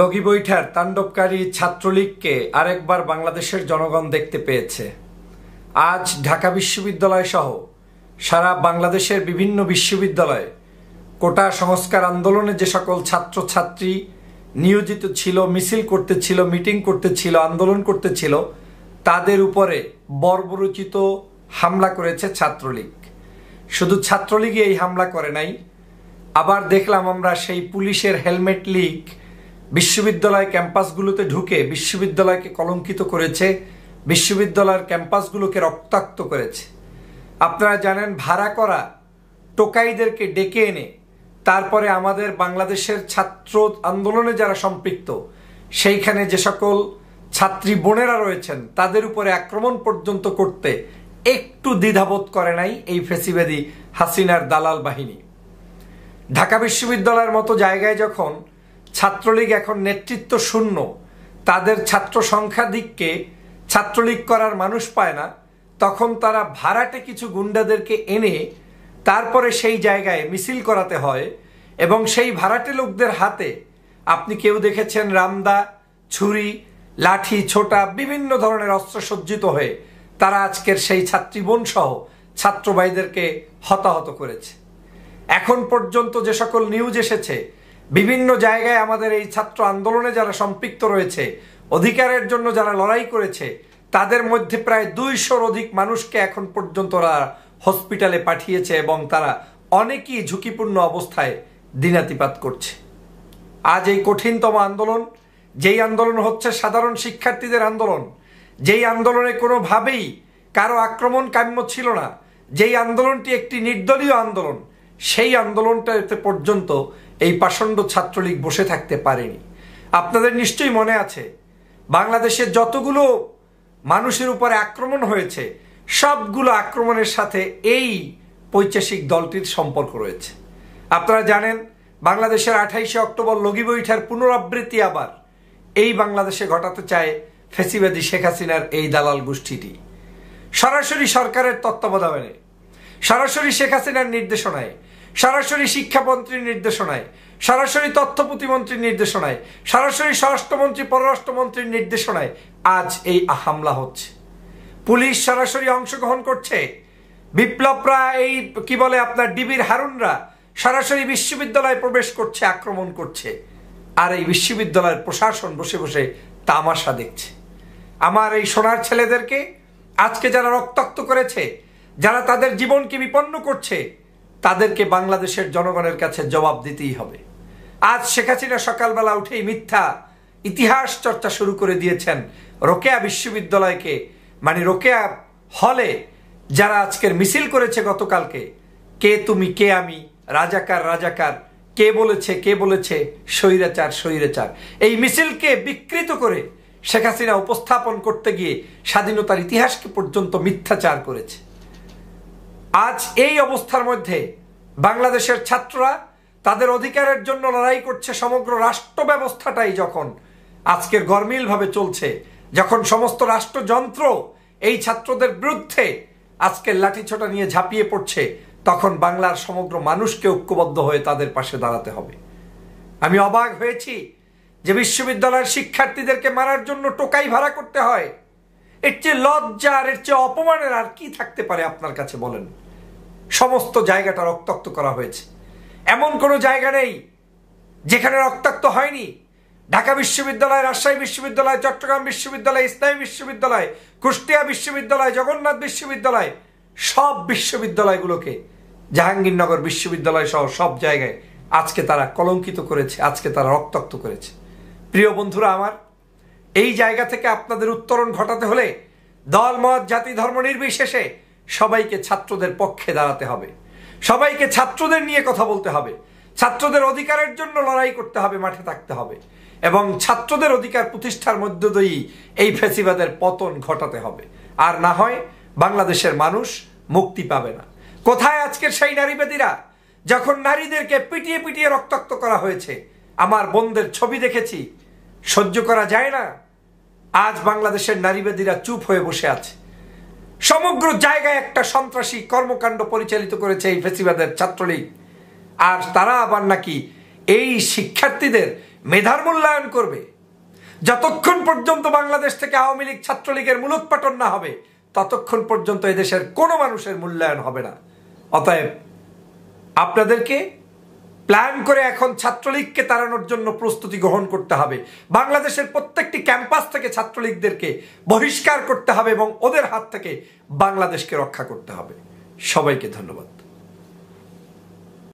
লগি বৈঠার তাণ্ডবকারী ছাত্রলীগকে আরেকবার বাংলাদেশের জনগণ দেখতে পেয়েছে। আজ ঢাকা বিশ্ববিদ্যালয় সহ সারা বাংলাদেশের বিভিন্ন বিশ্ববিদ্যালয়ে কোটা সংস্কার আন্দোলনে যে সকল ছাত্রছাত্রী নিয়োজিত ছিল, মিছিল করতেছিল, মিটিং করতেছিল, আন্দোলন করতেছিল, তাদের উপরে বর্বরোচিত হামলা করেছে ছাত্রলীগ। শুধু ছাত্রলীগই এই হামলা করে নাই, আবার দেখলাম আমরা সেই পুলিশের হেলমেট লীগ বিশ্ববিদ্যালয় ক্যাম্পাসগুলোতে ঢুকে বিশ্ববিদ্যালয়কে কলঙ্কিত করেছে, বিশ্ববিদ্যালয়ের ক্যাম্পাসগুলোকে রক্তাক্ত করেছে। আপনারা জানেন, ভাড়া করা টোকাইদেরকে ডেকে এনে তারপরে আমাদের বাংলাদেশের ছাত্র আন্দোলনে যারা সম্পৃক্ত সেইখানে যে সকল ছাত্রী বোনেরা রয়েছেন তাদের উপরে আক্রমণ পর্যন্ত করতে একটু দ্বিধাবোধ করে নাই এই ফ্যাসিবাদী হাসিনার দালাল বাহিনী। ঢাকা বিশ্ববিদ্যালয়ের মতো জায়গায় যখন ছাত্রলীগ এখন নেতৃত্ব শূন্য, তাদের ছাত্র সংখ্যা দিককে ছাত্রলীগ করার মানুষ পায় না, তখন তারা ভাড়াটে কিছু গুন্ডাদেরকে এনে তারপরে সেই জায়গায় মিছিল করাতে হয় এবং সেই ভাড়াটে লোকদের হাতে আপনি কেউ দেখেছেন রামদা, ছুরি, লাঠি, ছোটা বিভিন্ন ধরনের অস্ত্র সজ্জিত হয়ে তারা আজকের সেই ছাত্রীবোন সহ ছাত্র ভাইদেরকে হতাহত করেছে। এখন পর্যন্ত যে সকল নিউজ এসেছে, বিভিন্ন জায়গায় আমাদের এই ছাত্র আন্দোলনে যারা সম্পৃক্ত রয়েছে, অধিকারের জন্য যারা লড়াই করেছে, তাদের মধ্যে প্রায় 200-র অধিক মানুষকে এখন পর্যন্ত ওরা হসপিটালে পাঠিয়েছে এবং তারা অনেকেই ঝুঁকিপূর্ণ অবস্থায় দিনাতিপাত করছে। আজ এই কঠিনতম আন্দোলন, যেই আন্দোলন হচ্ছে সাধারণ শিক্ষার্থীদের আন্দোলন, যেই আন্দোলনে কোনোভাবেই কারো আক্রমণ কাম্য ছিল না, যেই আন্দোলনটি একটি নির্দলীয় আন্দোলন, সেই আন্দোলনটাতে পর্যন্ত এই পাষণ্ড ছাত্রলীগ বসে থাকতে পারেনি। আপনাদের নিশ্চয়ই মনে আছে, বাংলাদেশের যতগুলো মানুষের উপরে আক্রমণ হয়েছে সবগুলো আক্রমণের সাথে এই পৈশাচিক দলটির সম্পর্ক রয়েছে। আপনারা জানেন, বাংলাদেশের 28শে অক্টোবর লগি বৈঠার পুনরাবৃত্তি আবার এই বাংলাদেশে ঘটাতে চায় ফ্যাসিবাদী শেখ হাসিনার এই দালাল গোষ্ঠীটি। সরাসরি সরকারের তত্ত্বাবধানে, সরাসরি শেখ হাসিনার নির্দেশনায়, সরাসরি শিক্ষামন্ত্রীর নির্দেশনায়, সরাসরি তথ্য প্রতিমন্ত্রীর নির্দেশনায়, সরাসরি স্বরাষ্ট্রমন্ত্রী পররাষ্ট্রমন্ত্রীর নির্দেশনায় আজ এই হামলা হচ্ছে। পুলিশ সরাসরি অংশগ্রহণ করছে, বিপ্লবরা এই কি বলে আপনার ডিবির হারুনরা সরাসরি বিশ্ববিদ্যালয়ে প্রবেশ করছে, আক্রমণ করছে, আর এই বিশ্ববিদ্যালয়ের প্রশাসন বসে বসে তামাশা দেখছে। আমার এই সোনার ছেলেদেরকে আজকে যারা রক্তাক্ত করেছে, যারা তাদের জীবনকে বিপন্ন করছে, তাদেরকে বাংলাদেশের জনগণের কাছে জবাব দিতেই হবে। আজ শেখ হাসিনা সকালবেলা উঠেই মিথ্যা ইতিহাস চর্চা শুরু করে দিয়েছেন রোকেয়া বিশ্ববিদ্যালয়কে, মানে রোকেয়া হলে যারা আজকের মিছিল করেছে গতকালকে, কে তুমি কে আমি, রাজাকার রাজাকার, কে বলেছে স্বৈরাচার স্বৈরাচার, এই মিছিলকে বিকৃত করে শেখ হাসিনা উপস্থাপন করতে গিয়ে স্বাধীনতার ইতিহাসকে পর্যন্ত মিথ্যাচার করেছে। আজ এই অবস্থার মধ্যে বাংলাদেশের ছাত্ররা তাদের অধিকারের জন্য লড়াই করছে। সমগ্র রাষ্ট্র ব্যবস্থাটাই যখন আজকের গরমিলভাবে চলছে, যখন সমস্ত রাষ্ট্রযন্ত্র এই ছাত্রদের বিরুদ্ধে আজকের লাঠিছোটা নিয়ে ঝাঁপিয়ে পড়ছে, তখন বাংলার সমগ্র মানুষকে ঐক্যবদ্ধ হয়ে তাদের পাশে দাঁড়াতে হবে। আমি অবাক হয়েছি যে বিশ্ববিদ্যালয়ের শিক্ষার্থীদেরকে মারার জন্য টোকাই ভাড়া করতে হয়। এর চেয়ে লজ্জার, এর চেয়ে অপমানের আর কি থাকতে পারে আপনার কাছে বলেন? সমস্ত জায়গাটা রক্তাক্ত করা হয়েছে, এমন কোনো জায়গা নেই যেখানে রক্তাক্ত হয়নি। ঢাকা বিশ্ববিদ্যালয়, রাজশাহী বিশ্ববিদ্যালয়, চট্টগ্রাম বিশ্ববিদ্যালয়, ইসলামী বিশ্ববিদ্যালয়, কুষ্টিয়া বিশ্ববিদ্যালয়, জগন্নাথ বিশ্ববিদ্যালয়, সব বিশ্ববিদ্যালয়গুলোকে, জাহাঙ্গীরনগর বিশ্ববিদ্যালয় সহ সব জায়গায় আজকে তারা কলঙ্কিত করেছে, আজকে তারা রক্তাক্ত করেছে। প্রিয় বন্ধুরা আমার, এই জায়গা থেকে আপনাদের উত্তরণ ঘটাতে হলে দল, মত, জাতি, ধর্ম নির্বিশেষে সবাইকে ছাত্রদের পক্ষে দাঁড়াতে হবে, সবাইকে ছাত্রদের নিয়ে কথা বলতে হবে, ছাত্রদের অধিকারের জন্য লড়াই করতে হবে, মাঠে থাকতে হবে এবং ছাত্রদের অধিকার প্রতিষ্ঠার মধ্য দিয়েই এই ফ্যাসিবাদের পতন ঘটাতে হবে। আর না হয় বাংলাদেশের মানুষ মুক্তি পাবে না। কোথায় আজকের সেই নারীবাদীরা, যখন নারীদেরকে পিটিয়ে পিটিয়ে রক্তাক্ত করা হয়েছে? আমার বোনদের ছবি দেখেছি, সহ্য করা যায় না। আজ বাংলাদেশের নারীবাদীরা চুপ হয়ে বসে আছে। সমগ্র জায়গায় একটা সন্ত্রাসী কর্মকাণ্ড পরিচালিত করেছে এই ফ্যাসিবাদের ছাত্রলীগ, আর তারা আবার নাকি এই শিক্ষার্থীদের মেধার মূল্যায়ন করবে। যতক্ষণ পর্যন্ত বাংলাদেশ থেকে আওয়ামী লীগ ছাত্রলীগের মূলোৎপাটন না হবে ততক্ষণ পর্যন্ত এদেশের কোনো মানুষের মূল্যায়ন হবে না। অতএব আপনাদেরকে প্ল্যান করে এখন ছাত্রলীগকে তাড়ানোর জন্য প্রস্তুতি গ্রহণ করতে হবে। বাংলাদেশের প্রত্যেকটি ক্যাম্পাস থেকে ছাত্রলীগদেরকে বহিষ্কার করতে হবে এবং ওদের হাত থেকে বাংলাদেশকে রক্ষা করতে হবে। সবাইকে ধন্যবাদ।